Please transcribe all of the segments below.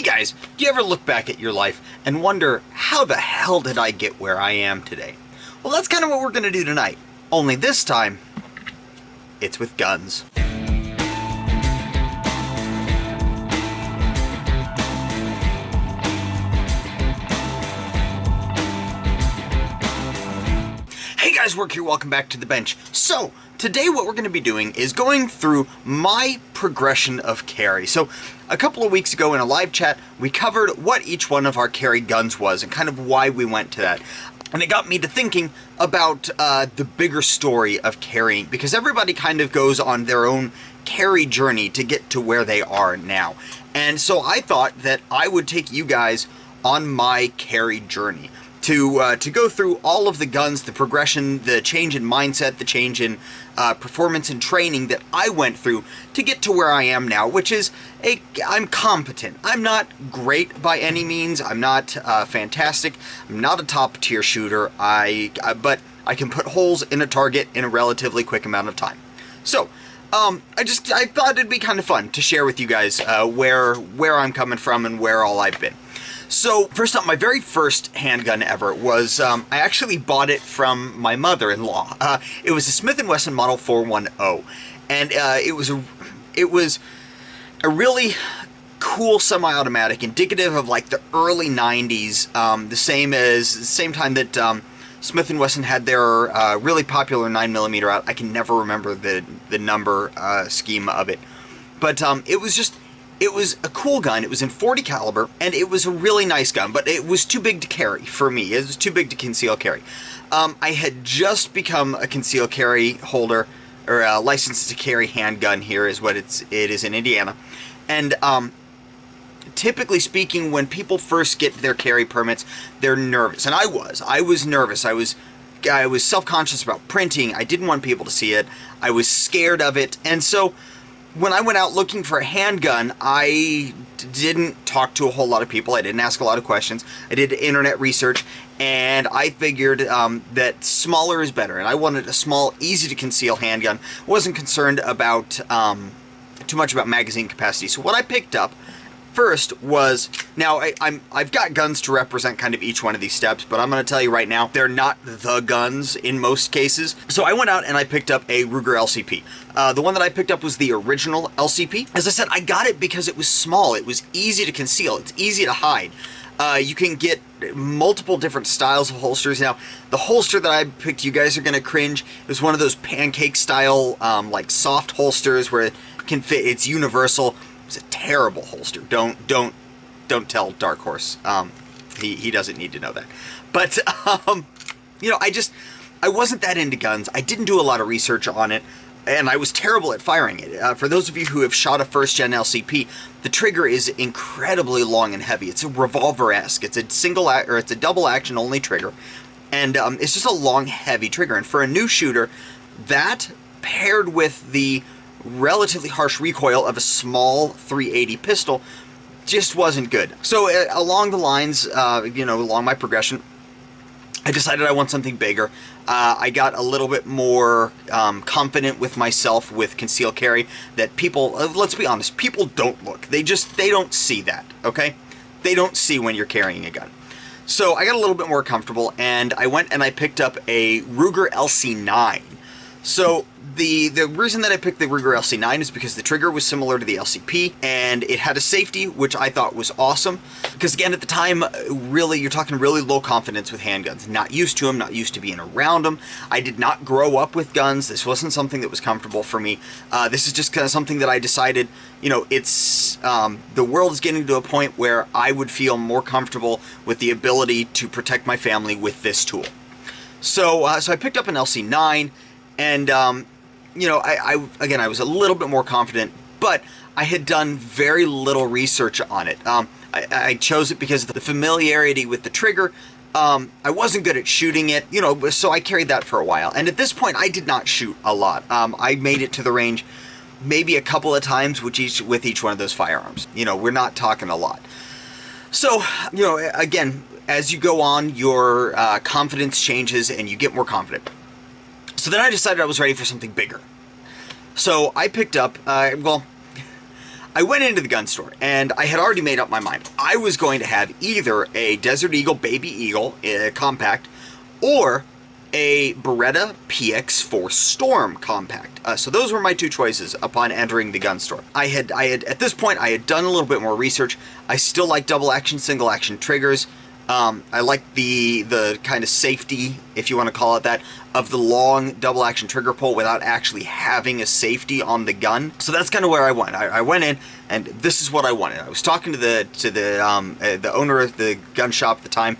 guys, do you ever look back at your life and wonder, how the hell did I get where I am today? Well, that's kind of what we're going to do tonight. Only this time, it's with guns. Hey guys, Work here, welcome back to the bench. So, today what we're going to be doing is going through my progression of carry. So, a couple of weeks ago in a live chat, we covered what each one of our carry guns was and kind of why we went to that. And it got me to thinking about the bigger story of carrying, because everybody kind of goes on their own carry journey to get to where they are now. And so I thought that I would take you guys on my carry journey to go through all of the guns, the progression, the change in mindset, the change in performance and training that I went through to get to where I am now, which is I'm competent. I'm not great by any means. I'm not fantastic. I'm not a top tier shooter. But I can put holes in a target in a relatively quick amount of time. So I thought it'd be kind of fun to share with you guys where I'm coming from and where all I've been. So, first up, my very first handgun ever was, I actually bought it from my mother-in-law. It was a Smith & Wesson Model 410, and it was a really cool semi-automatic, indicative of like the early 90s, the same time that Smith & Wesson had their really popular 9mm out. I can never remember the number scheme of it, but it was a cool gun. It was in .40 caliber, and it was a really nice gun, but it was too big to carry for me. It was too big to conceal carry. I had just become a conceal carry holder, or a license to carry handgun here is what it is in Indiana. And typically speaking, when people first get their carry permits, they're nervous, and I was nervous. I was self-conscious about printing. I didn't want people to see it. I was scared of it, and so when I went out looking for a handgun, I didn't talk to a whole lot of people. I didn't ask a lot of questions. I did internet research, and I figured that smaller is better. And I wanted a small, easy-to-conceal handgun. I wasn't concerned about too much about magazine capacity. So what I picked up first was, now I've got guns to represent kind of each one of these steps, but I'm going to tell you right now, they're not the guns in most cases. So I went out and I picked up a Ruger LCP. The one that I picked up was the original LCP. As I said, I got it because it was small. It was easy to conceal. It's easy to hide. You can get multiple different styles of holsters. Now, the holster that I picked, you guys are going to cringe. It was one of those pancake style, like soft holsters where it can fit. It's universal. It's a terrible holster. Don't tell Dark Horse. He doesn't need to know that. But you know, I wasn't that into guns. I didn't do a lot of research on it, and I was terrible at firing it. For those of you who have shot a first-gen LCP, the trigger is incredibly long and heavy. It's a revolver-esque. It's a double action only trigger, and it's just a long, heavy trigger. And for a new shooter, that paired with the relatively harsh recoil of a small 380 pistol just wasn't good. So along the lines, along my progression, I decided I want something bigger. I got a little bit more confident with myself with concealed carry, that people, let's be honest, people don't look. They don't see that, okay? They don't see when you're carrying a gun. So I got a little bit more comfortable, and I went and I picked up a Ruger LC9. So the reason that I picked the Ruger LC9 is because the trigger was similar to the LCP, and it had a safety, which I thought was awesome. Because again, at the time, really, you're talking really low confidence with handguns. Not used to them, not used to being around them. I did not grow up with guns. This wasn't something that was comfortable for me. This is just kind of something that I decided, it's the world is getting to a point where I would feel more comfortable with the ability to protect my family with this tool. So I picked up an LC9. And, I was a little bit more confident, but I had done very little research on it. I chose it because of the familiarity with the trigger. I wasn't good at shooting it, so I carried that for a while. And at this point, I did not shoot a lot. I made it to the range maybe a couple of times with each one of those firearms. We're not talking a lot. So, again, as you go on, your confidence changes and you get more confident. So then I decided I was ready for something bigger. So I picked up, I went into the gun store, and I had already made up my mind. I was going to have either a Desert Eagle Baby Eagle Compact or a Beretta PX4 Storm Compact. So those were my two choices upon entering the gun store. I had at this point, I had done a little bit more research. I still like double action, single action triggers. I like the kind of safety, if you want to call it that, of the long double action trigger pull without actually having a safety on the gun. So that's kind of where I went. I went in, and this is what I wanted. I was talking to the owner of the gun shop at the time,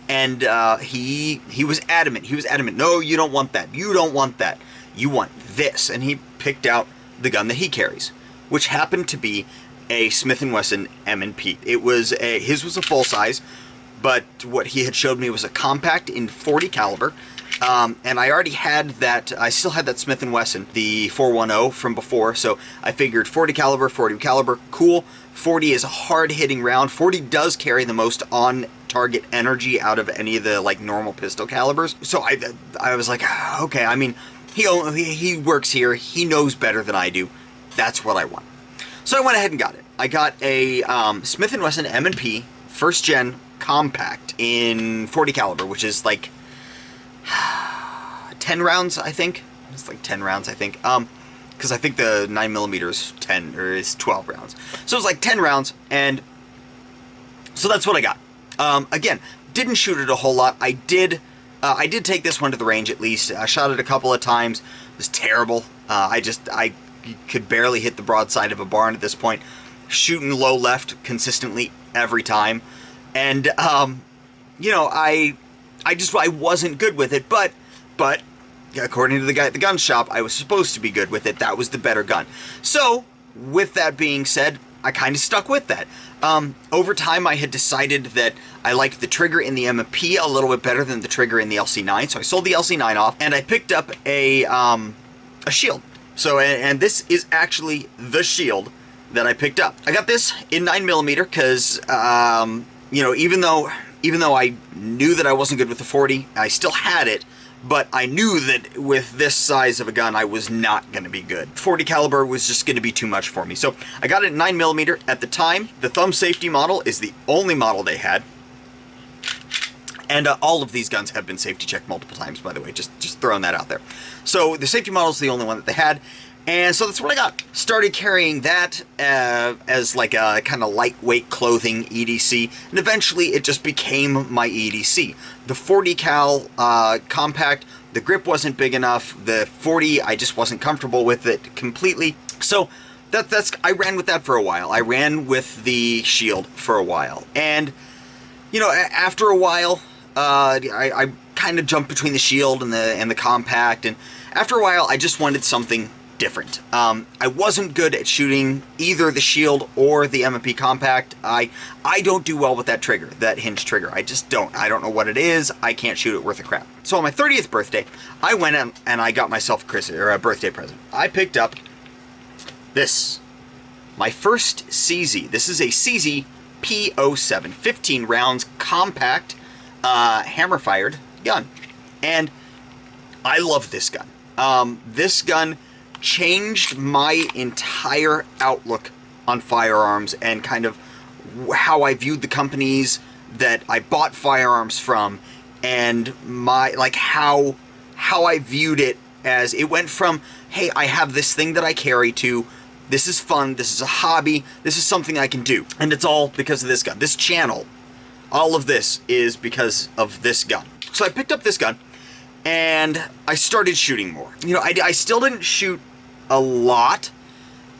and he was adamant. He was adamant. No, you don't want that. You don't want that. You want this. And he picked out the gun that he carries, which happened to be a Smith & Wesson M&P. His was a full size. But what he had showed me was a compact in 40 caliber, and I already had that. I still had that Smith & Wesson, the 410 from before, so I figured 40 caliber, cool. 40 is a hard-hitting round. 40 does carry the most on-target energy out of any of the like normal pistol calibers. So I was like, okay. I mean, he works here. He knows better than I do. That's what I want. So I went ahead and got it. I got a Smith & Wesson M&P first gen compact in 40 caliber, which is like 10 rounds, I think. It's like 10 rounds, I think. Because I think the 9mm is 10 or is 12 rounds. So it was like 10 rounds, and so that's what I got. Again, didn't shoot it a whole lot. I did take this one to the range at least. I shot it a couple of times. It was terrible. I could barely hit the broadside of a barn at this point. Shooting low left consistently every time. And, you know, I wasn't good with it, but according to the guy at the gun shop, I was supposed to be good with it. That was the better gun. So, with that being said, I kind of stuck with that. Over time, I had decided that I liked the trigger in the M&P a little bit better than the trigger in the LC9, so I sold the LC9 off, and I picked up a shield. So, and this is actually the shield that I picked up. I got this in 9mm because, you know, even though I knew that I wasn't good with the 40, I still had it, but I knew that with this size of a gun, I was not going to be good. 40 caliber was just going to be too much for me. So I got it in 9mm at the time. The thumb safety model is the only model they had. And all of these guns have been safety checked multiple times, by the way, just throwing that out there. So the safety model is the only one that they had. And so that's what I got. Started carrying that as like a kind of lightweight clothing EDC, and eventually it just became my EDC. The 40 cal compact, the grip wasn't big enough. The 40, I just wasn't comfortable with it completely. So I ran with that for a while. I ran with the shield for a while, and you know, after a while, I kind of jumped between the shield and the compact, and after a while, I just wanted something different. I wasn't good at shooting either the shield or the M&P Compact. I don't do well with that trigger, that hinge trigger. I just don't. I don't know what it is. I can't shoot it worth a crap. So on my 30th birthday, I went out and I got myself a birthday present. I picked up this, my first CZ. This is a CZ P07, 15 rounds, compact, hammer-fired gun. And I love this gun. This gun changed my entire outlook on firearms and kind of how I viewed the companies that I bought firearms from, and my how I viewed it. As it went from, hey, I have this thing that I carry, to this is fun, this is a hobby, this is something I can do, and it's all because of this gun. This channel, all of this is because of this gun. So I picked up this gun and I started shooting more. You know, I still didn't shoot a lot,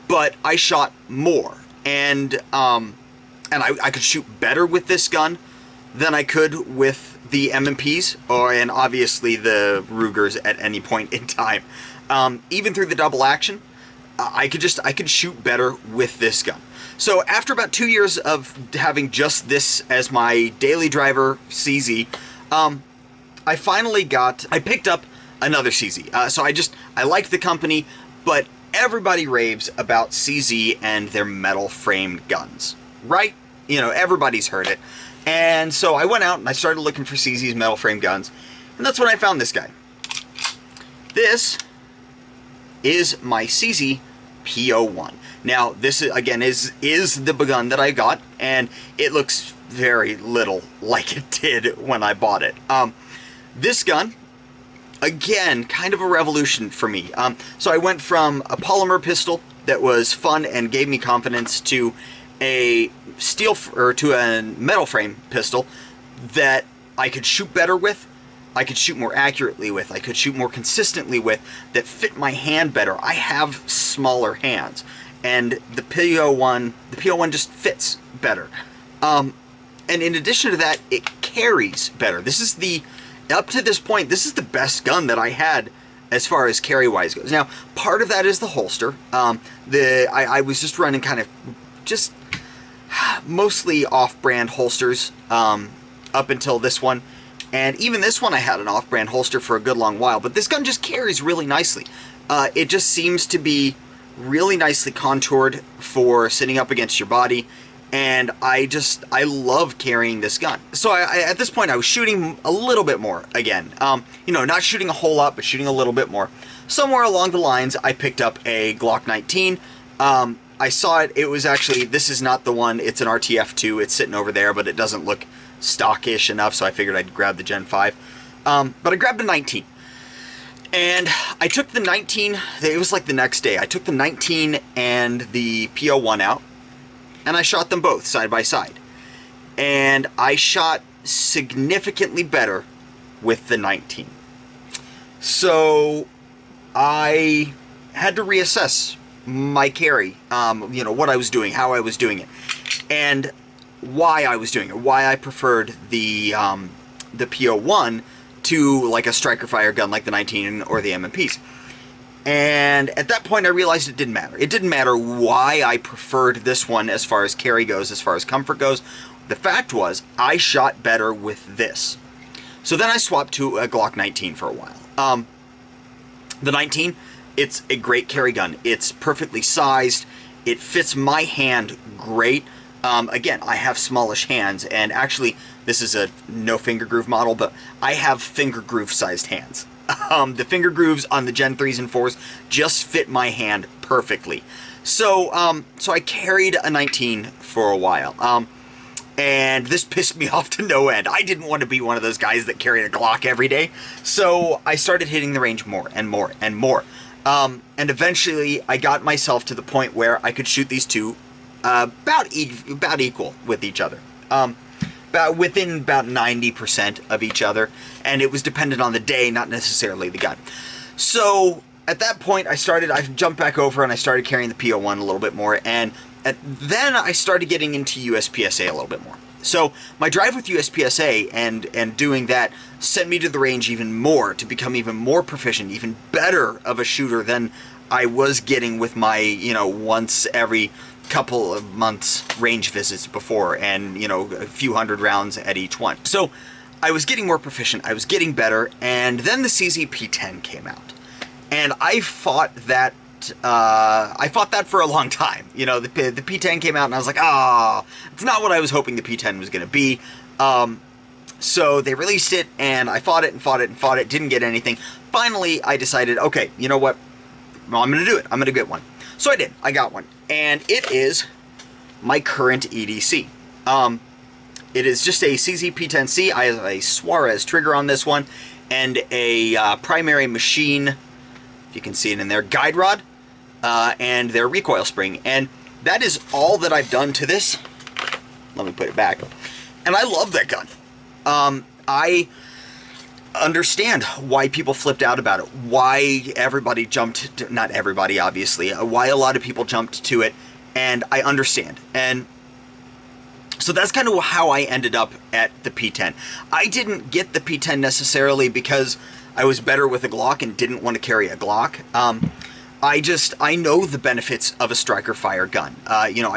but I shot more, and I could shoot better with this gun than I could with the M&Ps, and obviously the Rugers at any point in time. Even through the double action, I could shoot better with this gun. So after about 2 years of having just this as my daily driver CZ, I picked up another CZ. So I like the company, but everybody raves about CZ and their metal framed guns, right? You know, everybody's heard it. And so I went out and I started looking for CZ's metal frame guns, and that's when I found this guy. This is my CZ P01. Now, this is, again, is the gun that I got, and it looks very little like it did when I bought it. This gun, again, kind of a revolution for me. So I went from a polymer pistol that was fun and gave me confidence to a to a metal frame pistol that I could shoot better with, I could shoot more accurately with, I could shoot more consistently with, that fit my hand better. I have smaller hands, and the P01 just fits better. And in addition to that, it carries better. This is up to this point, this is the best gun that I had as far as carry-wise goes. Now, part of that is the holster. I was just running kind of just mostly off-brand holsters up until this one. And even this one I had an off-brand holster for a good long while. But this gun just carries really nicely. It just seems to be really nicely contoured for sitting up against your body. And I love carrying this gun. So at this point I was shooting a little bit more again. You know, not shooting a whole lot, but shooting a little bit more. Somewhere along the lines, I picked up a Glock 19. I saw it, it was actually, this is not the one, it's an RTF2, it's sitting over there, but it doesn't look stockish enough, so I figured I'd grab the Gen 5. But I grabbed a 19. And I took the 19, it was like the next day, I took the 19 and the P01 out, and I shot them both side by side. And I shot significantly better with the 19. So I had to reassess my carry, you know, what I was doing, how I was doing it, and why I was doing it, why I preferred the P01 to like a striker fire gun like the 19 or the M&Ps. And at that point I realized it didn't matter. It didn't matter why I preferred this one as far as carry goes, as far as comfort goes. The fact was, I shot better with this. So then I swapped to a Glock 19 for a while. The 19, it's a great carry gun. It's perfectly sized. It fits my hand great. Again, I have smallish hands, and actually, this is a no finger groove model, but I have finger groove sized hands. The finger grooves on the Gen 3s and 4s just fit my hand perfectly. So, so I carried a 19 for a while. And this pissed me off to no end. I didn't want to be one of those guys that carried a Glock every day. So I started hitting the range more and more and more. And eventually I got myself to the point where I could shoot these two about equal with each other. Within about 90% of each other. And it was dependent on the day, not necessarily the gun. So at that point I jumped back over and I started carrying the P01 a little bit more. And then I started getting into USPSA a little bit more. So my drive with USPSA and doing that sent me to the range even more, to become even more proficient, even better of a shooter than I was getting with my, you know, once every couple of months range visits before, and, you know, a few hundred rounds at each one. So I was getting more proficient, I was getting better, and then the CZ P10 came out. And I fought that for a long time. You know, the P10 came out and I was like, it's not what I was hoping the P10 was going to be. So they released it and I fought it and fought it and fought it, didn't get anything. Finally, I decided, okay, you know what? Well, I'm going to do it. I'm going to get one. So I did. I got one. And it is my current EDC. It is just a CZ P10C. I have a Suarez trigger on this one and a primary machine, if you can see it in there, guide rod, and their recoil spring. And that is all that I've done to this. Let me put it back. And I love that gun. I understand why people flipped out about it, why everybody jumped, not everybody obviously, why a lot of people jumped to it, and I understand. And so that's kind of how I ended up at the P10. I didn't get the P10 necessarily because I was better with a Glock and didn't want to carry a Glock. I know the benefits of a striker fire gun. You know,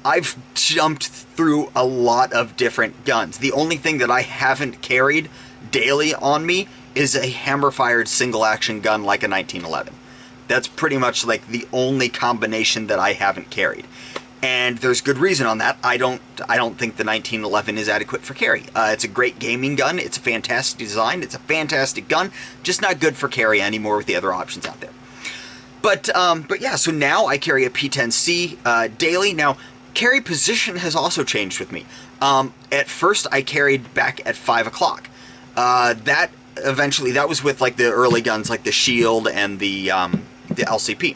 I've jumped through a lot of different guns. The only thing that I haven't carried daily on me is a hammer-fired single-action gun like a 1911. That's pretty much like the only combination that I haven't carried. And there's good reason on that. I don't think the 1911 is adequate for carry. It's a great gaming gun. It's a fantastic design. It's a fantastic gun. Just not good for carry anymore with the other options out there. But yeah, so now I carry a P10C daily. Now, carry position has also changed with me. At first, I carried back at 5 o'clock. That was with like the early guns, like the Shield and the LCP.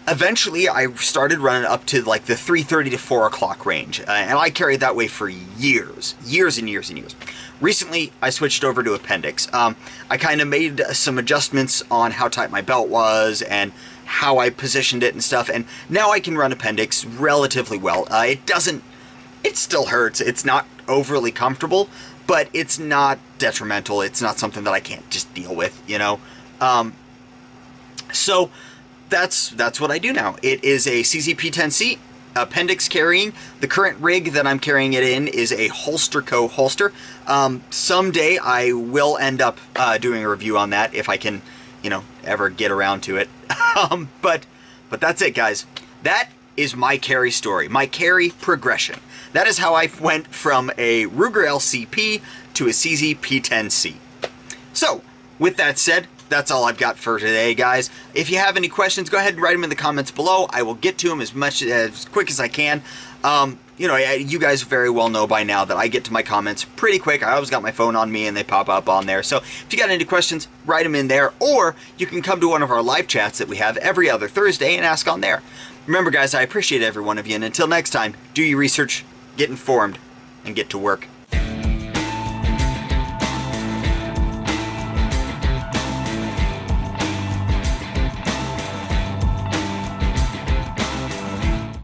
Eventually, I started running up to like the 3:30 to 4 o'clock range, and I carried that way for years and years and years. Recently, I switched over to appendix. I kind of made some adjustments on how tight my belt was and how I positioned it and stuff, and now I can run appendix relatively well. It still hurts. It's not overly comfortable, but it's not detrimental. It's not something that I can't just deal with, you know? So that's what I do now. It is a CZ-P10C, appendix carrying. The current rig that I'm carrying it in is a Holster Co. holster. Someday I will end up doing a review on that if I can, you know, ever get around to it. But that's it, guys. That is my carry story, my carry progression. That is how I went from a Ruger LCP to a CZ P10C. So, with that said, that's all I've got for today, guys. If you have any questions, go ahead and write them in the comments below. I will get to them as quick as I can. You know, you guys very well know by now that I get to my comments pretty quick. I always got my phone on me and they pop up on there. So if you got any questions, write them in there, or you can come to one of our live chats that we have every other Thursday and ask on there. Remember, guys, I appreciate every one of you, and until next time, do your research, get informed, and get to work.